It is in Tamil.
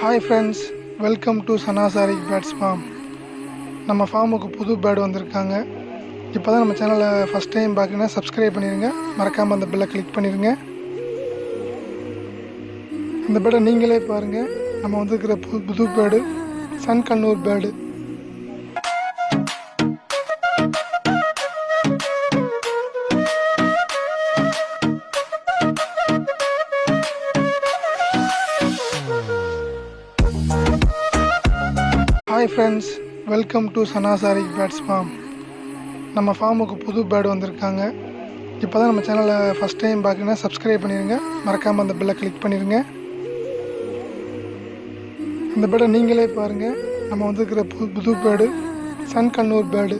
ஹாய் ஃப்ரெண்ட்ஸ், வெல்கம் டு சனாசாரிக் பேட்ஸ் ஃபார்ம். நம்ம ஃபார்முக்கு புது பேர்டு வந்திருக்காங்க. இப்போ தான் நம்ம சேனலை ஃபஸ்ட் டைம் பார்க்குறீங்கன்னா சப்ஸ்கிரைப் பண்ணிடுங்க, மறக்காமல் அந்த பெல்லை கிளிக் பண்ணிடுங்க. அந்த பேர்டை நீங்களே பாருங்கள். நம்ம வந்திருக்கிற புது bird sun conure bird. Hi friends, welcome to சனாசாரிக் பேட்ஸ் ஃபார்ம். நம்ம ஃபார்முக்கு புது பேர்டு வந்திருக்காங்க. இப்போ தான் நம்ம சேனலை ஃபஸ்ட் டைம் பார்க்குறீங்கன்னா சப்ஸ்கிரைப் பண்ணிடுங்க, மறக்காமல் அந்த பெல்லை கிளிக் பண்ணிடுங்க. அந்த பேர்டை நீங்களே பாருங்கள். நம்ம வந்திருக்கிற புது பேர்டு சன் கண்ணூர் பேர்டு.